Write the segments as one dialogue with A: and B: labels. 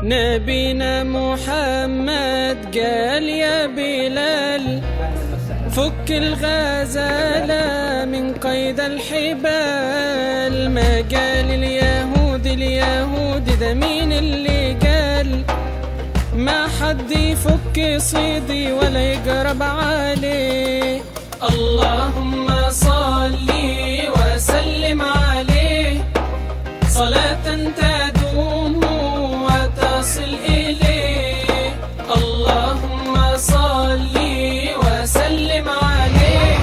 A: نبينا محمد قال يا بلال فك الغزالة من قيد الحبال. ما قال اليهود ده مين اللي قال؟ ما حد يفك صيدي ولا يقرب عليه. اللهم صلي وسلم عليه صلاة تدوم وتصل إليه. اللهم صلي وسلم عليه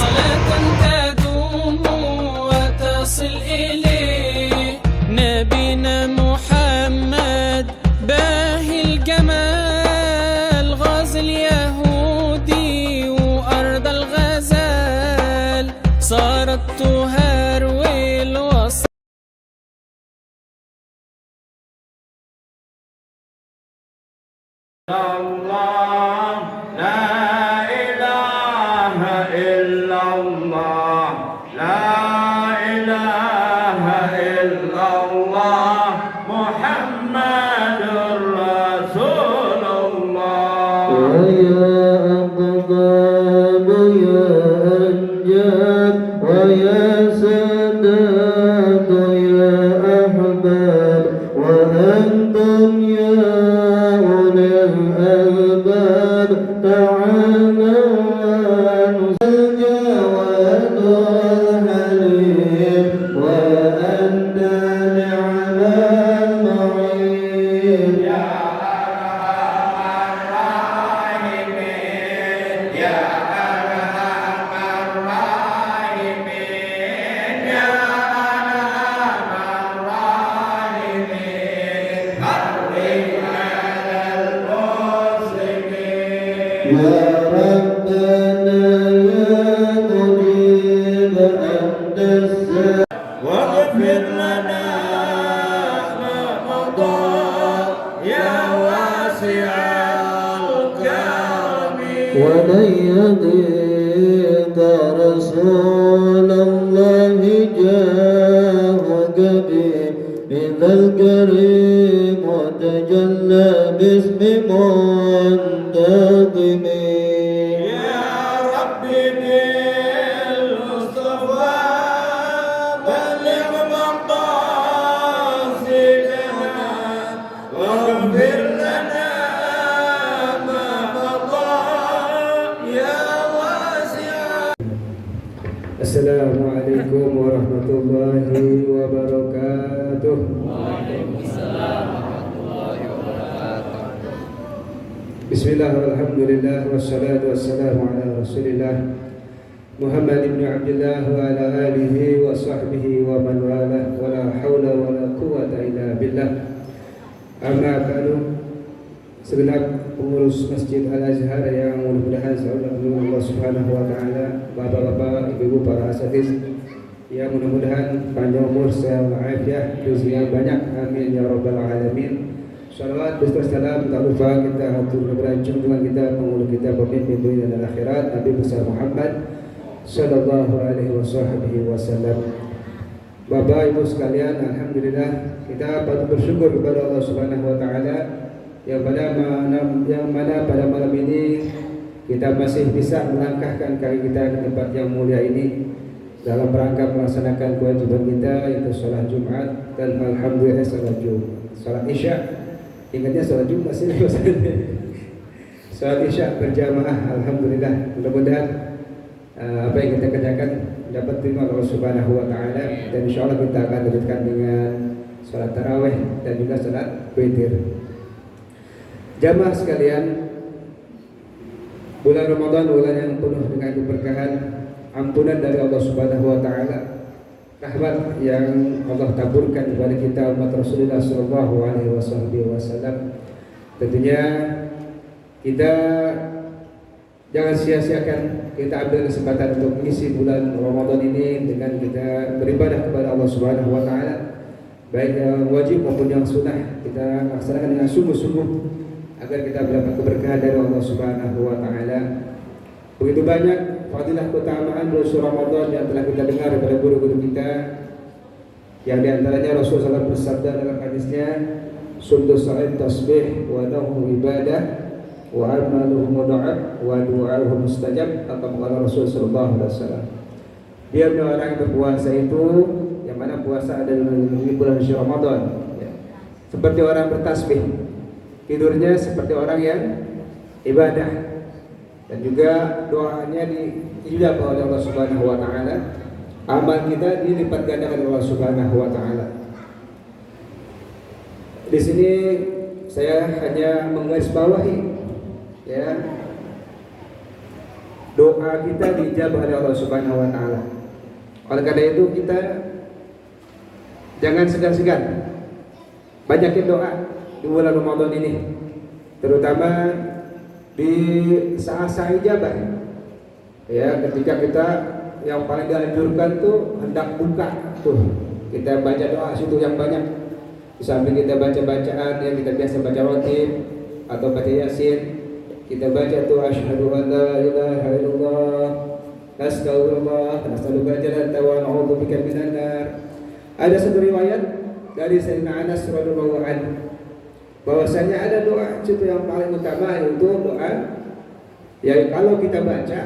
A: صلاة تدوم وتصل إليه. نبينا محمد باهي الجمال غاز اليهودي وأرض الغزال صارت تهروي الوصف.
B: الله لا إله إلا الله لا إله إلا الله محمد رسول الله.
C: ويا أقدام يا أنجاد ويا سادات يا أحباب وأنتم يا أولي الألباب تعالوا الجواد الحليم وأنت نعم المعين.
B: يا أرحم الراحمين يا أرحم الراحمين يا أرحم الراحمين أرحم على المسلمين.
C: يا ربنا يا مجيب أنت السلام
B: واغفر لنا ما مضى يا واسع الكرم.
C: ولن يضيق رسول الله جاهك به إذا الكريم وتجلى باسم منتقم.
B: يا ربي بالمصطفى بلغ مقاصدنا واغفر لنا ما مضى يا واسع.
C: السلام عليكم ورحمة الله وبركاته. Bismillah walhamdulillah wassalatu wassalamu ala rasulillah Muhammad ibn Abdullah wa ala alihi wa sahbihi wa man wala wa la hawla wa la quwwata illa billah. Amma ba'du. Segenap pengurus Masjid Al-Azhar yang mudah-mudahan selalu Allah Subhanahu wa taala, bapak-bapak, ibu-ibu, para asatiz yang mudah-mudahan panjang umur, sehat walafiat, rezeki banyak, amin ya rabbal alamin. Salawat berserta tak lupa kita atur kepada junjungan kita, penghulu kita, pemimpin dunia dan akhirat, Nabi besar Muhammad sallallahu alaihi wasallam. Bapak Ibu sekalian, alhamdulillah kita patut bersyukur kepada Allah Subhanahu wa taala yang mana pada malam ini kita masih bisa melangkahkan kaki kita ke tempat yang mulia ini dalam rangka melaksanakan kewajiban kita, yaitu salat Jumat dan alhamdulillah salat Isya. Ingatnya salat Jumat sih, salat Isya berjamaah, alhamdulillah. Mudah-mudahan apa yang kita kerjakan dapat terima Allah Subhanahu wa taala, dan insyaallah kita akan lanjutkan dengan salat tarawih dan juga salat witir. Jamaah sekalian, bulan Ramadan bulan yang penuh dengan keberkahan, ampunan dari Allah Subhanahu wa taala, rahmat yang Allah taburkan kepada kita umat Rasulullah sallallahu alaihi wasallam. Tentunya kita jangan sia-siakan, kita ambil kesempatan untuk mengisi bulan Ramadan ini dengan kita beribadah kepada Allah Subhanahu wa taala, baik yang wajib maupun yang sunnah. Kita laksanakan dengan sungguh-sungguh agar kita mendapat keberkahan dari Allah Subhanahu wa taala. Begitu banyak fadilah keutamaan bulan Ramadan yang telah kita dengar daripada guru-guru kita, yang diantaranya Rasulullah SAW bersabda dalam hadisnya, sumdu sa'id tasbih wa nahu ibadah wa amaluhu mudu'a wa du'a'uhu mustajab, atau kata Rasul sallallahu alaihi wasallam. Dia orang yang berpuasa itu, yang mana puasa ada di bulan Ramadan, ya. Seperti orang bertasbih, tidurnya seperti orang yang ibadah, dan juga doanya diijabah oleh Allah Subhanahu wa taala. Amal kita dilipat gandakan oleh Allah Subhanahu wa taala. Di sini saya hanya menggarisbawahi, ya, doa kita dijabah oleh Allah Subhanahu wa taala. Oleh karena itu kita jangan segan-segan banyakin doa di bulan Ramadan ini, terutama di saat-saat ijabah. Ya, ketika kita yang paling dianjurkan tuh hendak buka tuh kita baca doa situ yang banyak. Di samping kita baca bacaan yang kita biasa baca rotib atau baca yasin, kita baca tuh asyhadu an la ilaha illallah, nastaghfirullah, nastaghfiruka jannata wa na'udzubika minan nar. Ada satu riwayat dari Sayyidina Anas radhiyallahu anhu bahwasanya ada doa itu yang paling utama, yaitu doa yang kalau kita baca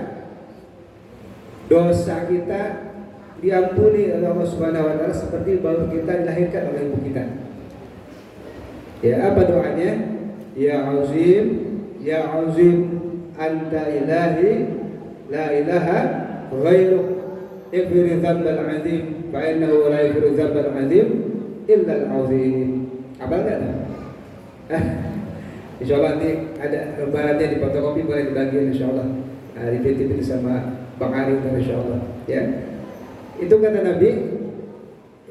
C: dosa kita diampuni oleh Allah Subhanahu wa taala seperti baru kita dilahirkan oleh ibu kita. Ya, apa doanya? Ya azim, ya azim, anta ilahi, la ilaha ghairuk, ighfir dzambal azim, fa innahu la yaghfiru dzambal azim illa al-azim. Apa enggak? Insyaallah nanti ada lembarannya di fotokopi, boleh dibagiin insyaallah. Dititipin sama Bang Ari insyaallah, ya. Itu kata Nabi,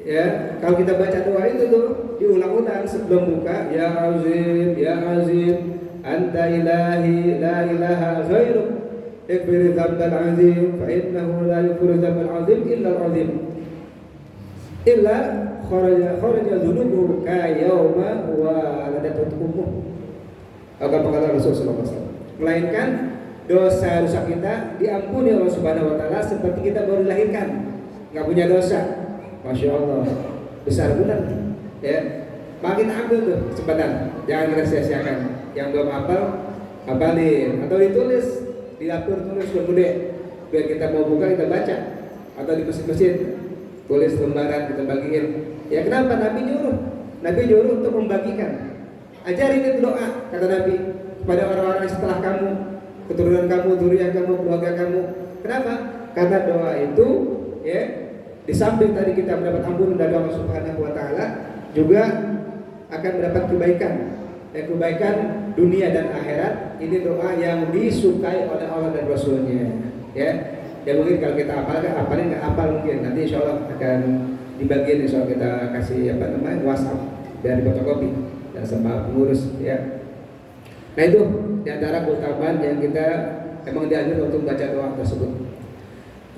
C: ya, kalau kita baca doa itu tuh diulang-ulang sebelum buka, ya azim, anta ilahi, la ilaha ghairuk, ighfir dzambal azim, fa innahu la yaghfiru dzambal azim illa al-azim. Illa kharaja dzunubuhu ka yauma waladatu ummuh. Apa kata Rasul sallallahu alaihi wasallam? Melainkan dosa-dosa kita diampuni Allah Subhanahu wa taala seperti kita baru dilahirkan. Enggak punya dosa. Masya Allah, besar benar, ya. Makin ambil tuh kesempatan, jangan kita sia-siakan. Yang belum hafal, hafalin atau ditulis di dapur, tulis gede, biar kita mau buka kita baca, atau di mesin-mesin tulis lembaran kita bagiin. Ya kenapa? Nabi nyuruh untuk membagikan. Ajarin itu doa, kata Nabi, kepada orang-orang setelah kamu, keturunan kamu, zuriat kamu, keluarga kamu. Kenapa? Karena doa itu, ya, di samping tadi kita mendapat ampunan dari Allah Subhanahu wa taala, juga akan mendapat kebaikan. Kebaikan dunia dan akhirat. Ini doa yang disukai oleh Allah dan Rasulnya, ya. Ya mungkin kalau kita hafalin nggak hafal mungkin nanti insyaallah akan dibagiin, insyaallah kita kasih WhatsApp biar fotokopi dan sama pengurus, ya. Nah itu diantara keutamaan yang kita emang dianjurkan untuk baca doa tersebut.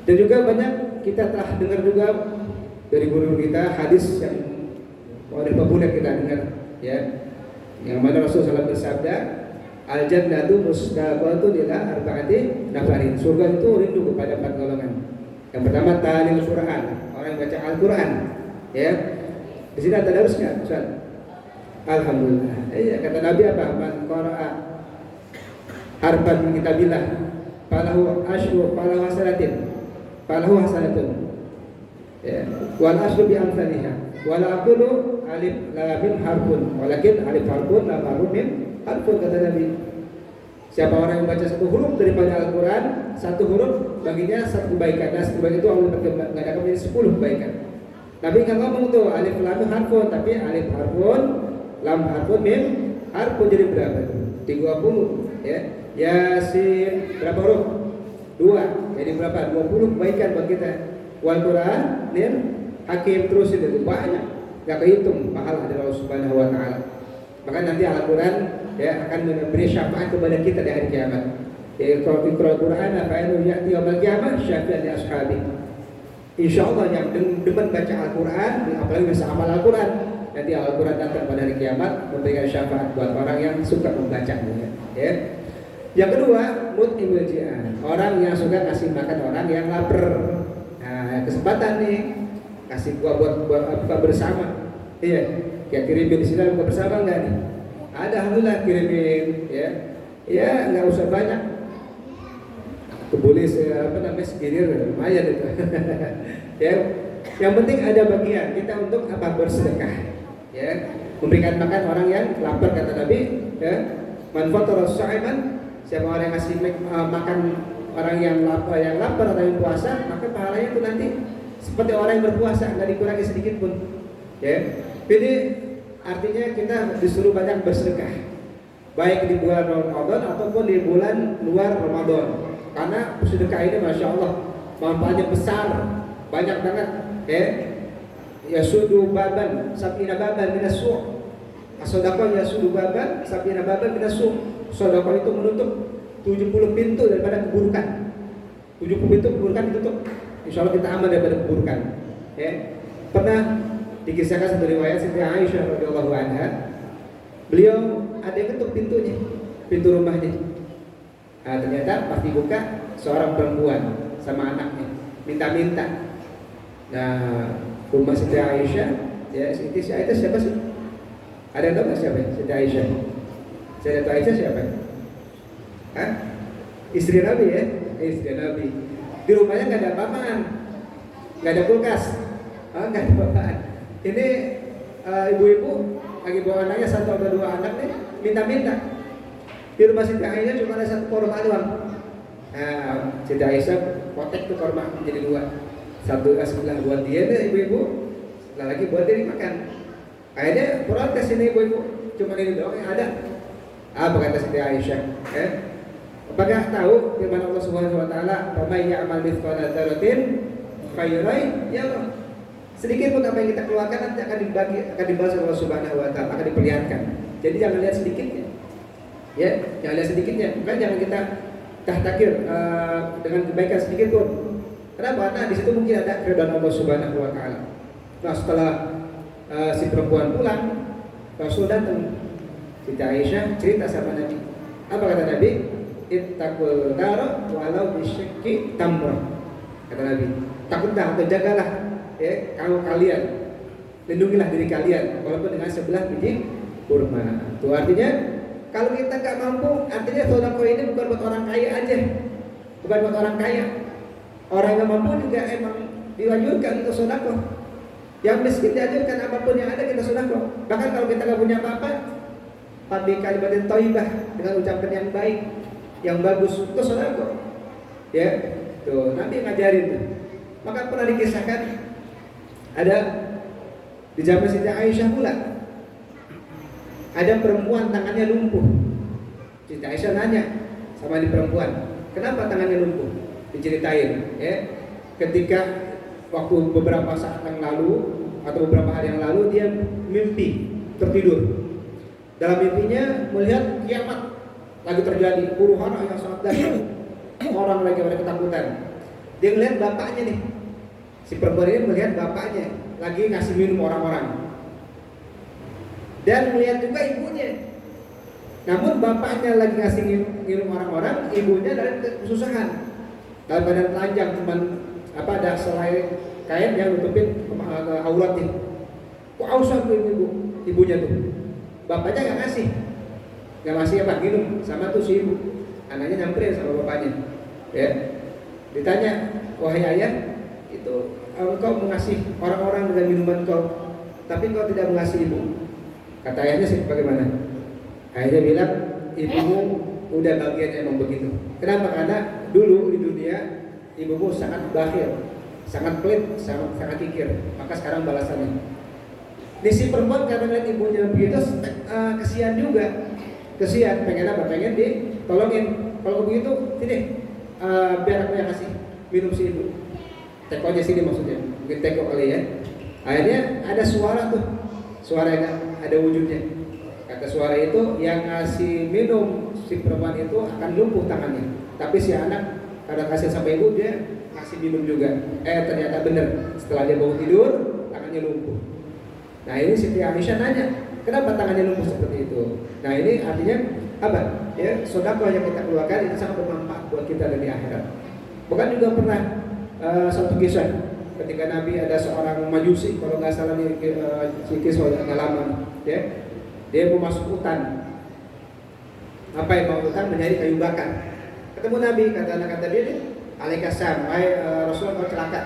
C: Dan juga banyak kita telah dengar juga dari guru kita hadis yang oleh populer kita dengar, ya, yang mana Rasulullah SAW bersabda, al jannatu mustaqatun ila arba'ati nafarin. Surga itu rindu kepada 4 golongan. Yang pertama talil Quran, orang yang baca Al-Quran, ya. Di sini ada tadarus enggak, Ustaz? Alhamdulillah. Iya, kata Nabi apa? Man qara'a harfan min kitabillah falahu asyru falahu hasanatun. Ya, wal asyru bi amsalihha. Wala aqulu alif lam mim harfun, walakin alif harfun lam harfun harfun, kata Nabi. Siapa orang yang baca 1 huruf daripada Al-Quran, 1 huruf baginya 1 kebaikan. Dan 1 kebaikan itu Allah mengadakan menjadi 10 kebaikan. Nabi nggak ngomong tuh alif lam mim harfun, tapi alif harfun lam harfun mim harfun, jadi berapa itu? 30, ya. Yasin berapa huruf? 2, jadi berapa? 20 kebaikan buat kita. Wal Quran, nin hakim, terus itu banyak, nggak kehitung pahala dari Allah Subhanahu wa taala. Bahkan nanti Al-Quran, ya, akan memberi syafaat kepada kita di hari kiamat. Ya, kalau Al Quran apa itu ya'ti yaumil qiyamah syafi'an li ashabi. Insyaallah yang demen baca Al-Quran, apalagi bisa amal Al-Quran, nanti Al-Quran datang pada hari kiamat memberikan syafaat buat orang yang suka membacanya, ya. Yang kedua, mut'imul ji'an, orang yang suka kasih makan orang yang lapar. Nah, kesempatan nih kasih buat buka bersama. Iya. Kayak kirimin Islam buka bersama nggak nih? Ada, alhamdulillah kirimin ya. Ya nggak usah banyak. Boleh segilir lumayan itu. Ya, yang penting ada bagian kita untuk apa? Bersedekah. Ya, memberikan makan orang yang lapar kata Nabi. Ya, man fatara sha'iman, siapa orang yang ngasih makan orang yang lapar atau yang puasa, maka pahalanya itu nanti seperti orang yang berpuasa, nggak dikurangi sedikit pun. Ya, jadi artinya kita disuruh banyak bersedekah, baik di bulan Ramadan ataupun di bulan luar Ramadan. Karena sedekah ini masya Allah manfaatnya besar, banyak banget. Ya sudu baban sabina baban minasu. Sedekah ya sudu baban sabina baban minasu. Sedekah itu menutup 70 pintu daripada keburukan. 70 pintu keburukan ditutup. Insya Allah kita aman daripada keburukan. Ya. Pernah dikisahkan satu riwayat Siti Aisyah radhiyallahu anha. Beliau ada yang ketuk pintunya, pintu rumahnya. Nah, ternyata pas dibuka seorang perempuan sama anaknya minta-minta. Nah, rumah Siti Aisyah, ya Siti Aisyah siapa sih? Ada yang tahu nggak siapa? Siti Aisyah. Siti Aisyah siapa? Hah? Istri Nabi ya? Istri Nabi. Di rumahnya nggak ada apa-apaan, nggak ada kulkas, nggak ada apa-apaan. Ini ibu-ibu lagi bawa anaknya satu atau dua anak nih, minta-minta. Di rumah Siti Aisyah cuma ada satu korma doang. Nah, Siti Aisyah potek tuh korma menjadi dua. Satu sebelah buat dia deh ibu-ibu, sebelah lagi buat dia dimakan. Akhirnya protes ini ibu-ibu, cuma ini doang yang ada. Apa kata Siti Aisyah? Apakah tahu firman Allah Subhanahu wa taala, "Wa may ya'mal mithqala dzarratin khairan yarah." Sedikit pun apa yang kita keluarkan nanti akan dibagi, akan dibalas oleh Allah Subhanahu wa taala, akan diperlihatkan. Jadi jangan lihat sedikitnya. Ya, jangan lihat sedikitnya. Bukan jangan kita tahtakir dengan kebaikan sedikit pun. Kenapa? Karena di situ mungkin ada keridhaan Allah Subhanahu wa taala. Nah, setelah si perempuan pulang, Rasul datang. Siti Aisyah cerita sama Nabi. Apa kata Nabi? Ittaqul nar walau bisyikki tamrah. Kata Nabi, takutlah atau jagalah ya kalian, lindungilah diri kalian walaupun dengan sebelah biji kurma. Itu artinya kalau kita nggak mampu, artinya sedekah ini bukan buat orang kaya aja, bukan buat orang kaya. Orang yang mampu juga emang diwajibkan untuk sedekah. Yang miskin diajarkan apapun yang ada kita sedekah. Bahkan kalau kita nggak punya apa-apa, pakai kalimat thayyibah dengan ucapan yang baik, yang bagus itu sedekah. Ya, tuh Nabi ngajarin tuh. Maka pernah dikisahkan ada di zaman Siti Aisyah pula ada perempuan tangannya lumpuh. Siti Aisyah nanya sama di perempuan, kenapa tangannya lumpuh? Diceritain, ya. Ketika waktu beberapa saat yang lalu atau beberapa hari yang lalu dia mimpi tertidur. Dalam mimpinya melihat kiamat lagi terjadi, huru-hara yang sangat dahsyat. Orang lagi pada ketakutan. Dia melihat bapaknya nih. Si perempuan ini melihat bapaknya lagi ngasih minum orang-orang. Dan melihat juga ibunya. Namun bapaknya lagi ngasih minum orang-orang, ibunya dalam kesusahan. Dalam badan telanjang, cuman ada selai kain yang nutupin auratnya. Kok ausah tuh ibunya tuh. Bapaknya nggak ngasih minum sama tuh si ibu. Anaknya nyamperin sama bapaknya. Ya, ditanya, wahai ayah, itu engkau mengasihi orang-orang dengan minuman kau, tapi kau tidak mengasihi ibu. Kata ayahnya sih bagaimana? Ayahnya bilang, ibumu udah bagian emang begitu. Kenapa? Karena dulu di dunia ibumu sangat bakhil, sangat pelit, sangat kikir. Maka sekarang balasannya. Di si perempuan karena melihat ibunya begitu, kesian juga. Kesian, pengen apa? Pengen ditolongin. Kalau begitu, sini, biar aku yang kasih minum si ibu. Teko aja sini maksudnya, mungkin teko kali ya. Akhirnya ada suara tuh, suara yang ada wujudnya. Kata suara itu yang ngasih minum si perempuan itu akan lumpuh tangannya. Tapi si anak karena kasih sampai ibu dia ngasih minum juga. Ternyata benar, setelah dia bangun tidur tangannya lumpuh. Nah ini Siti Aisyah nanya, kenapa tangannya lumpuh seperti itu? Nah ini artinya apa? Ya, sedekah yang kita keluarkan itu sangat bermanfaat buat kita di akhirat. Bukan juga pernah satu kisah ketika Nabi ada seorang majusi, kalau nggak salah nih si kisah agak lama, ya, dia mau masuk hutan. Apa yang mau hutan? Mencari kayu bakar. Ketemu Nabi, kata dia nih, alaikassalam, Rasulullah kau celaka.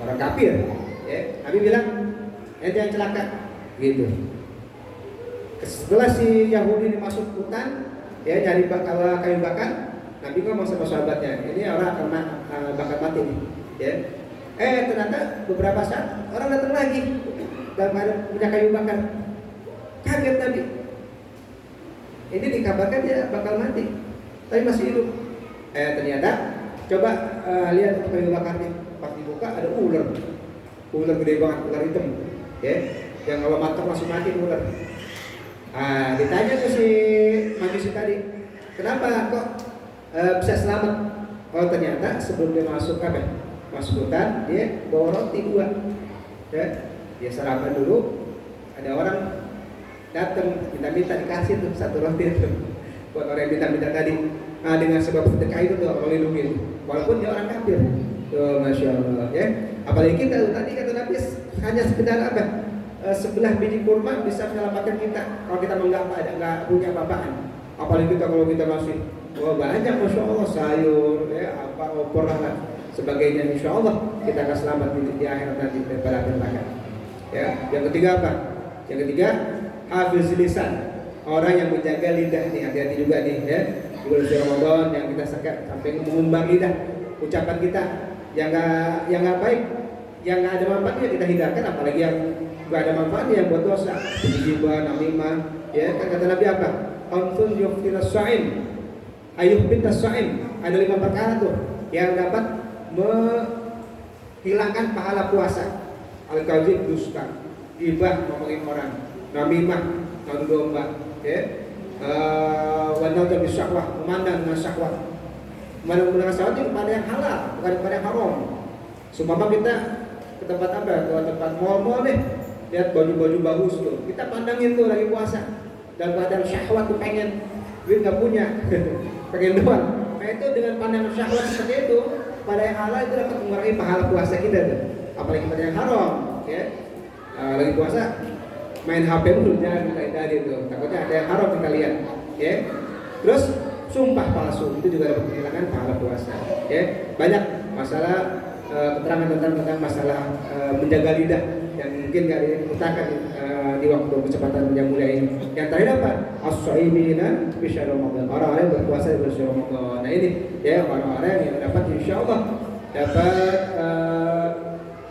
C: Orang kafir, ya. Nabi bilang, ente yang celaka, gitu. Setelah si Yahudi ini masuk hutan, ya nyari kayu bakar, Nabi ngomong sama sahabatnya, ini orang akan bakar mati nih, ya. Ternyata beberapa saat orang datang lagi dan punya kayu bakar. Kaget Nabi. Ini dikabarkan dia bakal mati, tapi masih hidup. Ternyata coba lihat kayu bakarnya, pas dibuka ada ular gede banget, ular hitam, ya. Yang kalau matang langsung mati ular. Ditanya ke si manusia tadi, kenapa kok bisa selamat? Oh ternyata sebelum dia masuk hutan, dia bawa roti 2, ya. Dia sarapan dulu, ada orang datang minta dikasih tuh 1 roti itu buat orang yang minta tadi. Dengan sebab sedekah itu tuh Allah lindungi, walaupun dia orang kafir. Tuh masya Allah, ya. Apalagi kita tadi kata Nabi hanya sekedar apa? Sebelah biji kurma bisa menyelamatkan kita kalau kita nggak punya apa-apaan. Apalagi kita kalau kita masih banyak masya Allah sayur, ya, opor lah sebagainya, insya Allah kita akan selamat di akhirat nanti daripada neraka. Ya, yang ketiga apa? Yang ketiga hafiz lisan, orang yang menjaga lidah nih, hati-hati juga nih, ya. Di bulan Ramadan yang kita sampai mengumbar lidah, ucapan kita yang nggak baik, yang nggak ada manfaatnya kita hindarkan, apalagi yang nggak ada manfaatnya yang buat dosa, ghibah, namimah, ya. Kan kata Nabi apa? Anfun yuftiras sha'im, ayyuhbitas sha'im. Ada 5 perkara tuh yang dapat menghilangkan pahala puasa. Al-kadzib, dusta, ghibah, ngomongin orang, namimah, ngadu domba, ya. Wanautan bisyahwah, memandang dengan syahwat. Memandang dengan syahwat itu kepada yang halal, bukan kepada yang haram. Seumpama kita ke tempat apa? Ke tempat mall deh, lihat baju-baju bagus tuh, kita pandangin tuh lagi puasa. Dan keadaan syahwat tuh pengen, duit nggak punya, pengen doang. Nah itu dengan pandangan syahwat seperti itu, pada yang halal itu dapat mengurangi pahala puasa kita tuh. Apalagi pada yang haram, ya. Lagi puasa main HP dulu, jangan tadi itu, takutnya ada yang haram kita lihat, ya. Terus sumpah palsu itu juga dapat menghilangkan pahala puasa, ya. Banyak masalah keterangan tentang masalah menjaga lidah yang mungkin nggak diutarakan di waktu kesempatan yang mulia ini. Yang terakhir apa? As-shaimina fi syahr Ramadan, orang-orang yang berpuasa di bulan Ramadan. Nah ini, ya, orang-orang yang dapat insyaallah dapat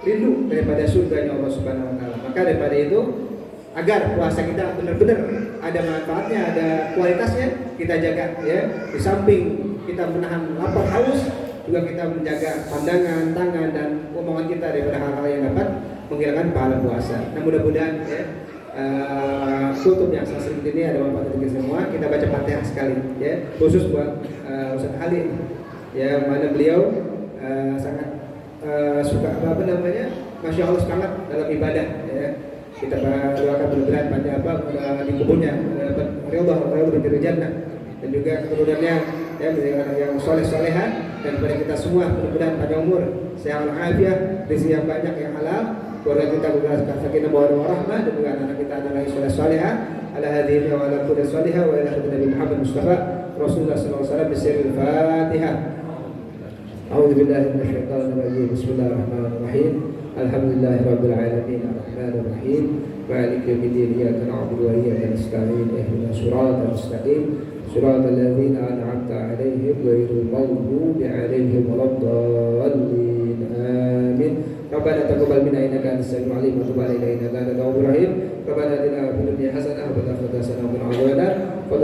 C: rindu daripada surganya Allah Subhanahu wa taala. Maka daripada itu, agar puasa kita benar-benar ada manfaatnya, ada kualitasnya, kita jaga, ya. Di samping kita menahan lapar haus, juga kita menjaga pandangan, tangan, dan omongan kita daripada hal-hal yang dapat menghilangkan pahala puasa. Nah mudah-mudahan, ya, tutup yang seperti ini ada manfaat untuk kita semua. Kita baca Fatihah sekali, ya, khusus buat Ustaz Ali, ya, mana beliau sangat suka Masya Allah semangat dalam ibadah, ya. Kita doakan mudah-mudahan pada di kebunnya dapat ridha dari jannah, dan juga keturunannya, ya, menjadi anak yang soleh-soleha, dan pada kita semua mudah-mudahan panjang umur, sehat walafiat, rezeki yang banyak yang halal, keluarga kita mendapatkan sakinah mawaddah warahmah, dan juga anak kita adalah soleh-soleha ala hadhihi wa ala kulli salihah wa ila Nabi Muhammad Mustafa Rasulullah sallallahu alaihi wasallam bisiril Fatihah. A'udzu billahi minasyaitonir rajim. Bismillahirrahmanirrahim. Alhamdulillahirabbil alamin arrahmanir rahim maliki yaumiddin iyyaka na'budu wa iyyaka nasta'in ihdinas siratal mustaqim siratal ladzina an'amta 'alaihim ghairil maghdubi 'alaihim waladdallin amin. Rabbana taqabbal minna innaka antas samiul 'alim wa tub 'alaina innaka antat tawwabur rahim. Rabbana atina fid dunya hasanah wa fil akhirati hasanah wa qina adzaban nar.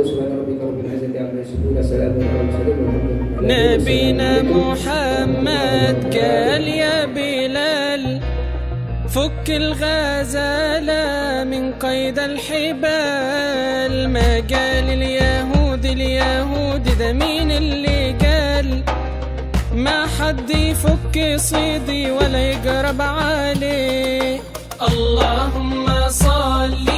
C: Subhana rabbika rabbil izzati amma yasifun wa salamun 'alal mursalin.
A: نبينا محمد قال يا بلال فك الغزالة من قيد الحبال. ما قال اليهود ده مين اللي قال؟ ما حد يفك صيدي ولا يقرب عليه. اللهم صل